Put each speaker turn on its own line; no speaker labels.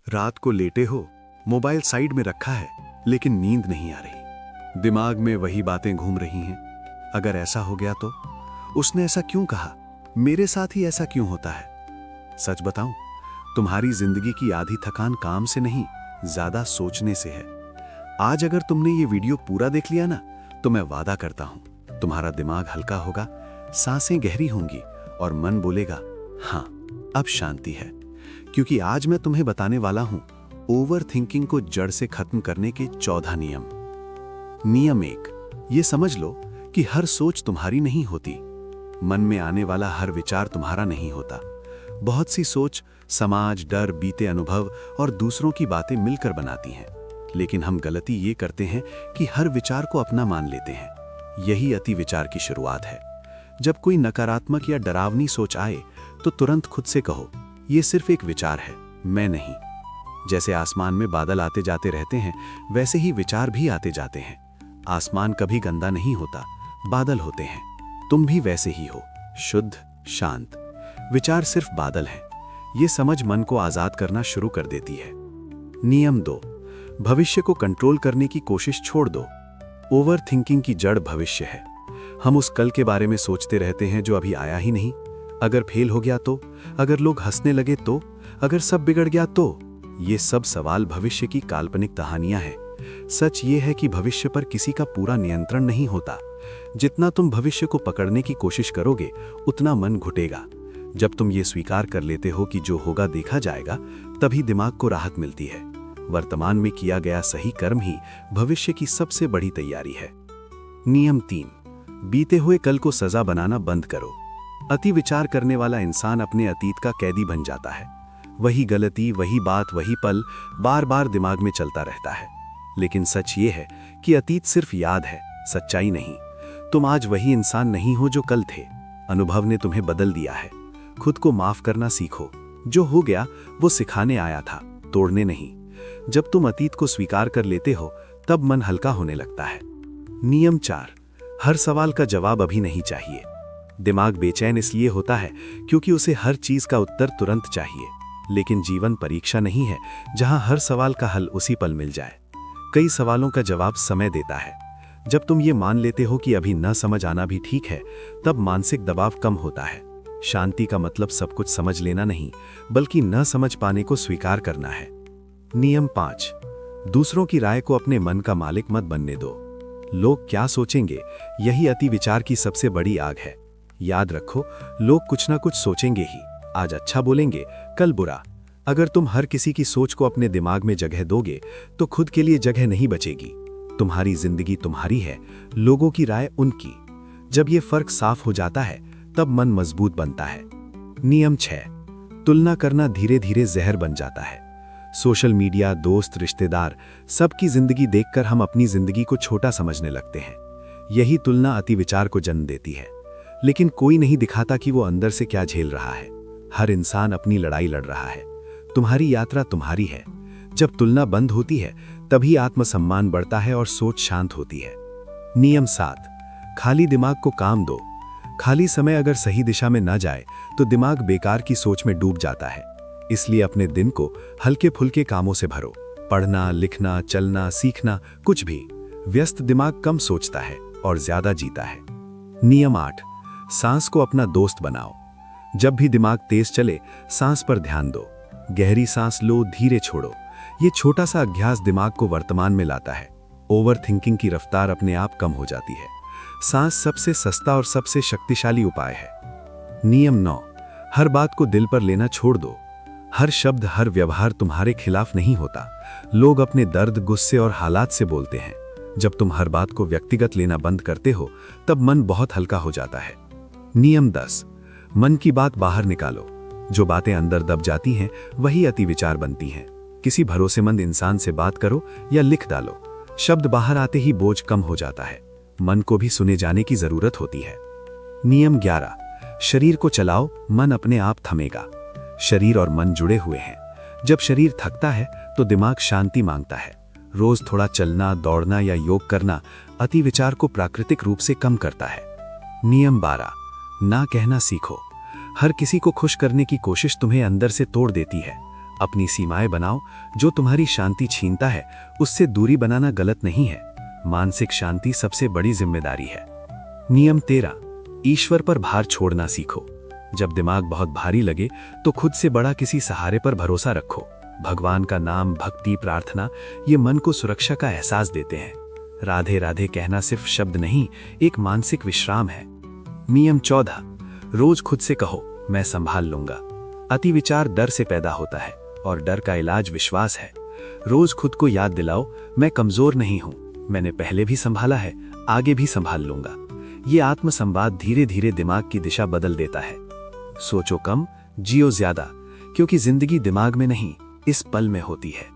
रात को लेटे हो, मोबाइल साइड में रखा है, लेकिन नींद नहीं आ रही। दिमाग में वही बातें घूम रही हैं। अगर ऐसा हो गया तो? उसने ऐसा क्यों कहा? मेरे साथ ही ऐसा क्यों होता है? सच बताऊं, तुम्हारी जिंदगी की आधी थकान काम से नहीं, ज्यादा सोचने से है। आज अगर तुमने ये वीडियो पूरा देख लिया ना, तो मैं वादा करता हूं, तुम्हारा दिमाग हल्का होगा, सांसें गहरी होंगी और मन बोलेगा, हाँ, अब शांति है। क्योंकि आज मैं तुम्हें बताने वाला हूं ओवर थिंकिंग को जड़ से खत्म करने के 14 नियम। नियम 1, ये समझ लो कि हर सोच तुम्हारी नहीं होती। मन में आने वाला हर विचार तुम्हारा नहीं होता। बहुत सी सोच समाज, डर, बीते अनुभव और दूसरों की बातें मिलकर बनाती हैं। लेकिन हम गलती ये करते हैं कि हर विचार को अपना मान लेते हैं। यही अति विचार की शुरुआत है। जब कोई नकारात्मक या डरावनी सोच आए तो तुरंत खुद से कहो, ये सिर्फ एक विचार है, मैं नहीं। जैसे आसमान में बादल आते जाते रहते हैं, वैसे ही विचार भी आते जाते हैं। आसमान कभी गंदा नहीं होता, बादल होते हैं। तुम भी वैसे ही हो, शुद्ध, शांत। विचार सिर्फ बादल हैं। ये समझ मन को आजाद करना शुरू कर देती है। नियम 2, भविष्य को कंट्रोल करने की कोशिश छोड़ दो। ओवर थिंकिंग की जड़ भविष्य है। हम उस कल के बारे में सोचते रहते हैं जो अभी आया ही नहीं। अगर फेल हो गया तो, अगर लोग हंसने लगे तो, अगर सब बिगड़ गया तो। ये सब सवाल भविष्य की काल्पनिक कहानियां हैं। सच ये है कि भविष्य पर किसी का पूरा नियंत्रण नहीं होता। जितना तुम भविष्य को पकड़ने की कोशिश करोगे, उतना मन घुटेगा। जब तुम ये स्वीकार कर लेते हो कि जो होगा देखा जाएगा, तभी दिमाग को राहत मिलती है। वर्तमान में किया गया सही कर्म ही भविष्य की सबसे बड़ी तैयारी है। नियम 3, बीते हुए कल को सजा बनाना बंद करो। अति विचार करने वाला इंसान अपने अतीत का कैदी बन जाता है। वही गलती, वही बात, वही पल बार बार दिमाग में चलता रहता है। लेकिन सच ये है कि अतीत सिर्फ याद है, सच्चाई नहीं। तुम आज वही इंसान नहीं हो जो कल थे। अनुभव ने तुम्हें बदल दिया है। खुद को माफ करना सीखो। जो हो गया वो सिखाने आया था, तोड़ने नहीं। जब तुम अतीत को स्वीकार कर लेते हो, तब मन हल्का होने लगता है। नियम 4, हर सवाल का जवाब अभी नहीं चाहिए। दिमाग बेचैन इसलिए होता है क्योंकि उसे हर चीज का उत्तर तुरंत चाहिए। लेकिन जीवन परीक्षा नहीं है जहां हर सवाल का हल उसी पल मिल जाए। कई सवालों का जवाब समय देता है। जब तुम ये मान लेते हो कि अभी न समझ आना भी ठीक है, तब मानसिक दबाव कम होता है। शांति का मतलब सब कुछ समझ लेना नहीं, बल्कि न समझ पाने को स्वीकार करना है। नियम 5, दूसरों की राय को अपने मन का मालिक मत बनने दो। लोग क्या सोचेंगे, यही अति विचार की सबसे बड़ी आग है। याद रखो, लोग कुछ ना कुछ सोचेंगे ही। आज अच्छा बोलेंगे, कल बुरा। अगर तुम हर किसी की सोच को अपने दिमाग में जगह दोगे, तो खुद के लिए जगह नहीं बचेगी। तुम्हारी जिंदगी तुम्हारी है, लोगों की राय उनकी। जब ये फर्क साफ हो जाता है, तब मन मजबूत बनता है। नियम 6, तुलना करना धीरे धीरे जहर बन जाता है। सोशल मीडिया, दोस्त, रिश्तेदार, सबकी जिंदगी देखकर हम अपनी जिंदगी को छोटा समझने लगते हैं। यही तुलना अति विचार को जन्म देती है। लेकिन कोई नहीं दिखाता कि वो अंदर से क्या झेल रहा है। हर इंसान अपनी लड़ाई लड़ रहा है। तुम्हारी यात्रा तुम्हारी है। जब तुलना बंद होती है, तभी आत्मसम्मान बढ़ता है और सोच शांत होती है। नियम 7, खाली दिमाग को काम दो। खाली समय अगर सही दिशा में न जाए, तो दिमाग बेकार की सोच में डूब जाता है। इसलिए अपने दिन को हल्के फुल्के कामों से भरो। पढ़ना, लिखना, चलना, सीखना, कुछ भी। व्यस्त दिमाग कम सोचता है और ज्यादा जीता है। नियम 8, सांस को अपना दोस्त बनाओ। जब भी दिमाग तेज चले, सांस पर ध्यान दो। गहरी सांस लो, धीरे छोड़ो। ये छोटा सा अभ्यास दिमाग को वर्तमान में लाता है। ओवर थिंकिंग की रफ्तार अपने आप कम हो जाती है। सांस सबसे सस्ता और सबसे शक्तिशाली उपाय है। नियम 9, हर बात को दिल पर लेना छोड़ दो। हर शब्द, हर व्यवहार तुम्हारे खिलाफ नहीं होता। लोग अपने दर्द, गुस्से और हालात से बोलते हैं। जब तुम हर बात को व्यक्तिगत लेना बंद करते हो, तब मन बहुत हल्का हो जाता है। नियम 10, मन की बात बाहर निकालो। जो बातें अंदर दब जाती हैं, वही अति विचार बनती हैं। किसी भरोसेमंद इंसान से बात करो या लिख डालो। शब्द बाहर आते ही बोझ कम हो जाता है। मन को भी सुने जाने की जरूरत होती है। नियम 11, शरीर को चलाओ, मन अपने आप थमेगा। शरीर और मन जुड़े हुए हैं। जब शरीर थकता है, तो दिमाग शांति मांगता है। रोज थोड़ा चलना, दौड़ना या योग करना अति विचार को प्राकृतिक रूप से कम करता है। नियम 12, ना कहना सीखो। हर किसी को खुश करने की कोशिश तुम्हें अंदर से तोड़ देती है। अपनी सीमाएं बनाओ। जो तुम्हारी शांति छीनता है उससे दूरी बनाना गलत नहीं है। मानसिक शांति सबसे बड़ी जिम्मेदारी है। नियम 13, ईश्वर पर भार छोड़ना सीखो। जब दिमाग बहुत भारी लगे तो खुद से बड़ा किसी सहारे पर भरोसा रखो। भगवान का नाम, भक्ति, प्रार्थना ये मन को सुरक्षा का एहसास देते हैं। राधे राधे कहना सिर्फ शब्द नहीं, एक मानसिक विश्राम है। नियम 14, रोज खुद से कहो मैं संभाल लूंगा। अति विचार डर से पैदा होता है और डर का इलाज विश्वास है। रोज खुद को याद दिलाओ मैं कमजोर नहीं हूं, मैंने पहले भी संभाला है, आगे भी संभाल लूंगा। ये आत्म संवाद धीरे धीरे दिमाग की दिशा बदल देता है। सोचो कम, जियो ज्यादा, क्योंकि जिंदगी दिमाग में नहीं, इस पल में होती है।